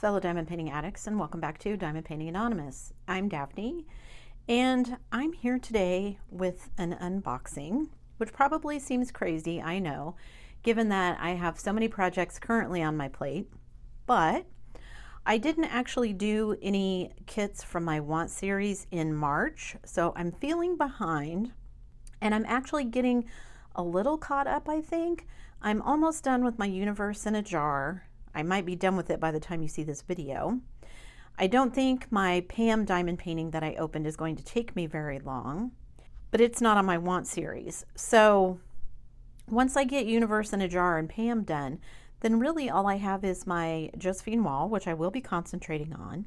fellow diamond painting addicts, and welcome back to Diamond Painting Anonymous. I'm Daphne, and I'm here today with an unboxing, which probably seems crazy, I know, given that I have so many projects currently on my plate, but I didn't actually do any kits from my Want series in March, so I'm feeling behind, and I'm actually getting a little caught up, I think. I'm almost done with my Universe in a Jar. I might be done with it by the time you see this video. I don't think my Pam diamond painting that I opened is going to take me very long, but it's not on my Want series. So once I get Universe in a Jar and Pam done, then really all I have is my Josephine Wall, which I will be concentrating on.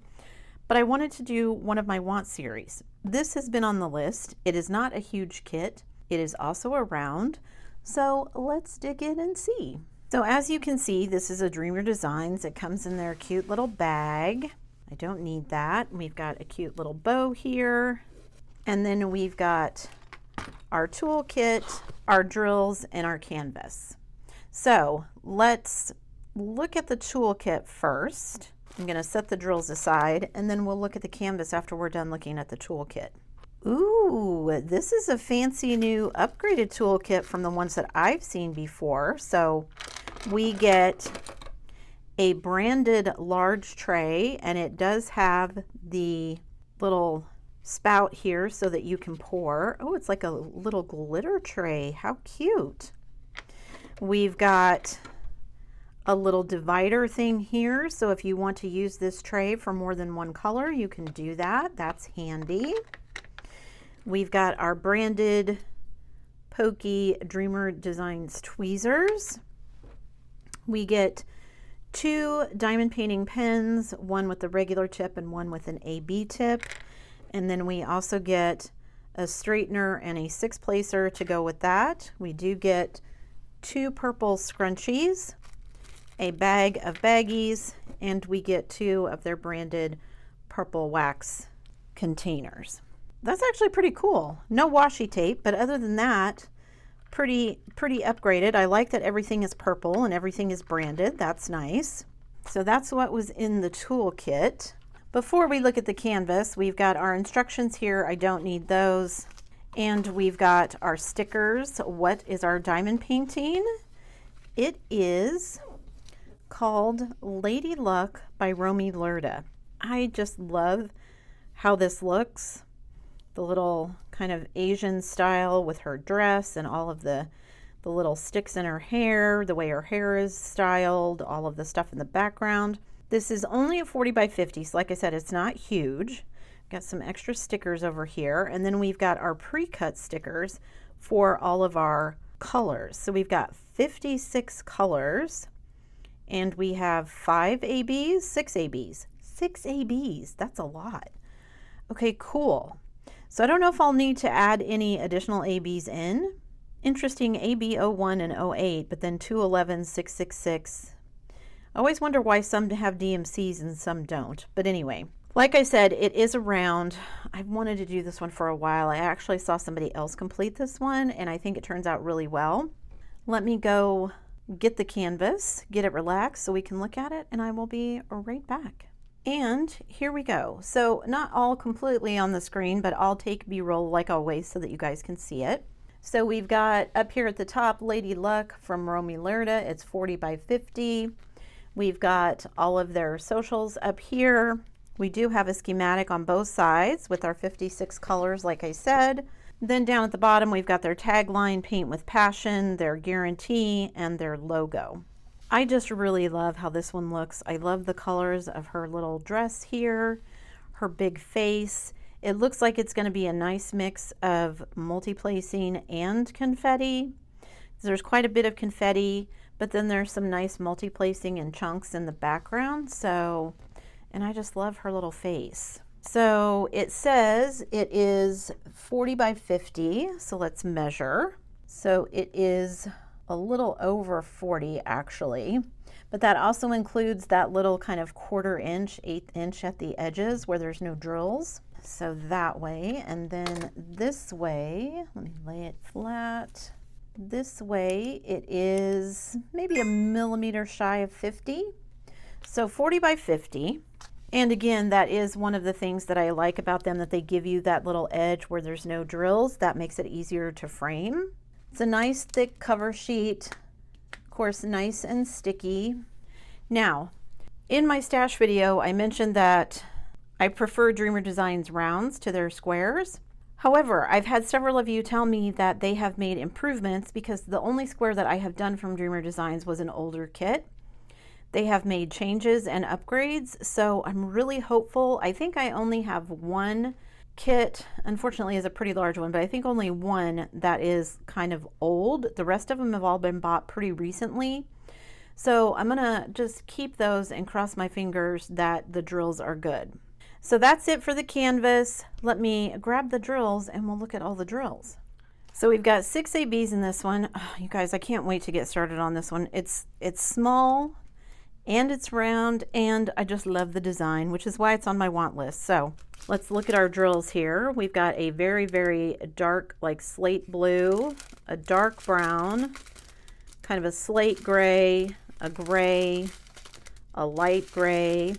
But I wanted to do one of my Want series. This has been on the list. It is not a huge kit. It is also a round. So let's dig in and see. So as you can see, this is a Dreamer Designs. It comes in their cute little bag. I don't need that. We've got a cute little bow here. And then we've got our toolkit, our drills, and our canvas. So let's look at the toolkit first. I'm going to set the drills aside, and then we'll look at the canvas after we're done looking at the toolkit. Ooh, this is a fancy new upgraded toolkit from the ones that I've seen before. So we get a branded large tray, and it does have the little spout here so that you can pour. Oh, it's like a little glitter tray. How cute. We've got a little divider thing here, so if you want to use this tray for more than one color, you can do that. That's handy. We've got our branded Pokey Dreamer Designs tweezers. We get 2 diamond painting pens, one with the regular tip and one with an AB tip. And then we also get a straightener and a 6-placer to go with that. We do get 2 purple scrunchies, a bag of baggies, and we get 2 of their branded purple wax containers. That's actually pretty cool. No washi tape, but other than that, pretty upgraded. I like that everything is purple and everything is branded. That's nice. So that's what was in the toolkit. Before we look at the canvas, we've got our instructions here. I don't need those. And we've got our stickers. What is our diamond painting? It is called Lady Luck by Romy Lerda. I just love how this looks. The little kind of Asian style with her dress and all of the little sticks in her hair, the way her hair is styled, all of the stuff in the background. This is only a 40 by 50, so like I said, it's not huge. Got some extra stickers over here, and then we've got our pre-cut stickers for all of our colors. So we've got 56 colors, and we have 5 ABs, 6 ABs. 6 ABs, that's a lot. Okay, cool. So I don't know if I'll need to add any additional ABs in. Interesting, AB 01 and 08, but then 211, 666. I always wonder why some have DMCs and some don't. But anyway, like I said, it is a round. I've wanted to do this one for a while. I actually saw somebody else complete this one, and I think it turns out really well. Let me go get the canvas, get it relaxed so we can look at it, and I will be right back. And here we go. So not all completely on the screen, but I'll take B-roll like always so that you guys can see it. So we've got up here at the top, Lady Luck from Romy Lerda. It's 40 by 50. We've got all of their socials up here. We do have a schematic on both sides with our 56 colors, like I said. Then down at the bottom, we've got their tagline, Paint with Passion, their guarantee, and their logo. I just really love how this one looks. I love the colors of her little dress here, her big face. It looks like it's going to be a nice mix of multi-placing and confetti. There's quite a bit of confetti, but then there's some nice multi-placing and chunks in the background. So, and I just love her little face. So it says it is 40 by 50. So let's measure. So it is a little over 40 actually, but that also includes that little kind of 1/4 inch, 1/8 inch at the edges where there's no drills. So that way, and then this way, let me lay it flat. This way it is maybe a millimeter shy of 50. So 40 by 50. And again, that is one of the things that I like about them, that they give you that little edge where there's no drills. That makes it easier to frame. It's a nice thick cover sheet. Of course, nice and sticky. Now, in my stash video, I mentioned that I prefer Dreamer Designs rounds to their squares. However, I've had several of you tell me that they have made improvements, because the only square that I have done from Dreamer Designs was an older kit. They have made changes and upgrades, so I'm really hopeful. I think I only have one kit, unfortunately it's a pretty large one, but I think only one that is kind of old. The rest of them have all been bought pretty recently. So I'm gonna just keep those and cross my fingers that the drills are good. So that's it for the canvas. Let me grab the drills and we'll look at all the drills. So we've got 6 ABs in this one. Oh, you guys, I can't wait to get started on this one. It's small and it's round, and I just love the design, which is why it's on my want list. So let's look at our drills here. We've got a very, very dark, like slate blue, a dark brown, kind of a slate gray, a light gray,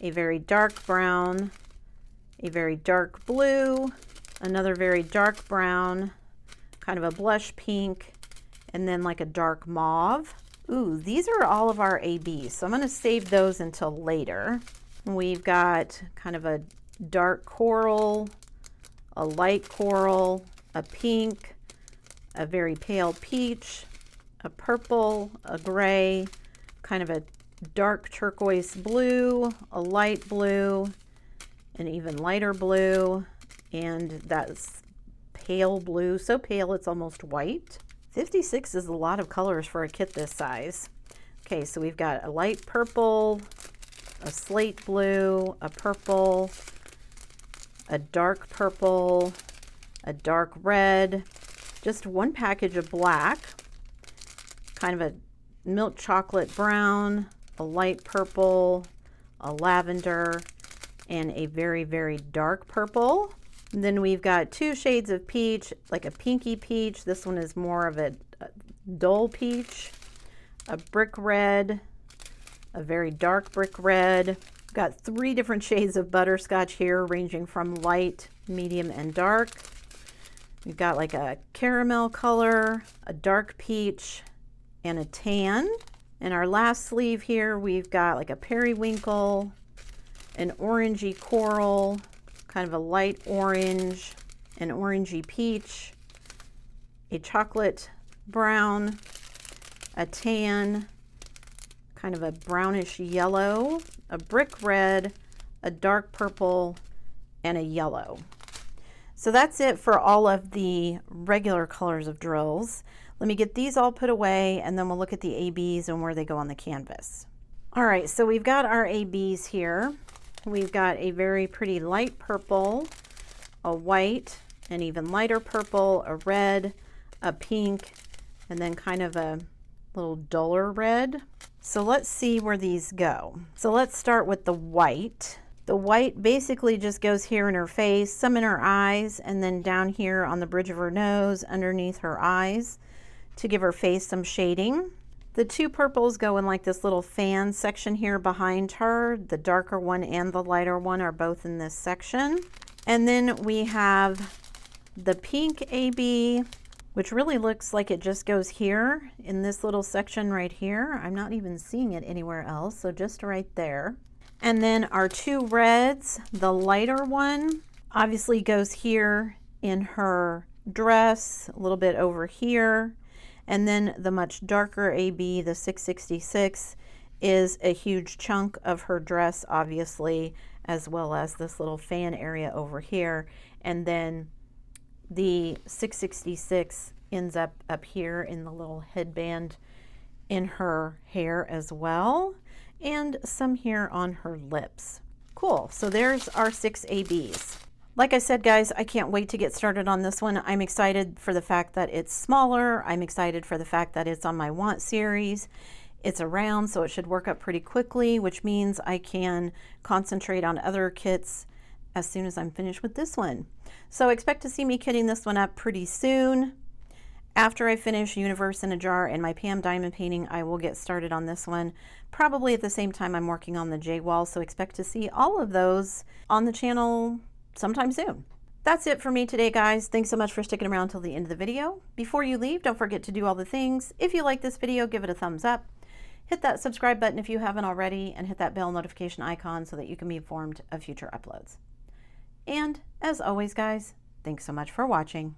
a very dark brown, a very dark blue, another very dark brown, kind of a blush pink, and then like a dark mauve. Ooh, these are all of our ABs, so I'm going to save those until later. We've got kind of a dark coral, a light coral, a pink, a very pale peach, a purple, a gray, kind of a dark turquoise blue, a light blue, an even lighter blue, and that's pale blue, so pale it's almost white. 56 is a lot of colors for a kit this size. Okay, so we've got a light purple, a slate blue, a purple, a dark purple, a dark red, just one package of black, kind of a milk chocolate brown, a light purple, a lavender, and a very, very dark purple. And then we've got 2 shades of peach, like a pinky peach. This one is more of a dull peach, a brick red, a very dark brick red. We've got 3 different shades of butterscotch here, ranging from light, medium, and dark. We've got like a caramel color, a dark peach, and a tan. In our last sleeve here, we've got like a periwinkle, an orangey coral, kind of a light orange, an orangey peach, a chocolate brown, a tan, kind of a brownish yellow, a brick red, a dark purple, and a yellow. So that's it for all of the regular colors of drills. Let me get these all put away, and then we'll look at the ABs and where they go on the canvas. All right, so we've got our ABs here. We've got a very pretty light purple, a white, an even lighter purple, a red, a pink, and then kind of a little duller red. So let's see where these go. So let's start with the white. The white basically just goes here in her face, some in her eyes, and then down here on the bridge of her nose, underneath her eyes, to give her face some shading. The 2 purples go in like this little fan section here behind her. The darker one and the lighter one are both in this section. And then we have the pink AB, which really looks like it just goes here in this little section right here. I'm not even seeing it anywhere else, so just right there. And then our 2 reds, the lighter one obviously goes here in her dress, a little bit over here. And then the much darker AB, the 666, is a huge chunk of her dress, obviously, as well as this little fan area over here. And then the 666 ends up here in the little headband in her hair as well, and some here on her lips. Cool, so there's our 6 ABs. Like I said, guys, I can't wait to get started on this one. I'm excited for the fact that it's smaller. I'm excited for the fact that it's on my want series. It's a round, so it should work up pretty quickly, which means I can concentrate on other kits as soon as I'm finished with this one. So expect to see me kitting this one up pretty soon. After I finish Universe in a Jar and my Pam diamond painting, I will get started on this one, probably at the same time I'm working on the J wall, so expect to see all of those on the channel sometime soon. That's it for me today, guys. Thanks so much for sticking around till the end of the video. Before you leave, don't forget to do all the things. If you like this video, give it a thumbs up. Hit that subscribe button if you haven't already, and hit that bell notification icon so that you can be informed of future uploads. And as always, guys, thanks so much for watching.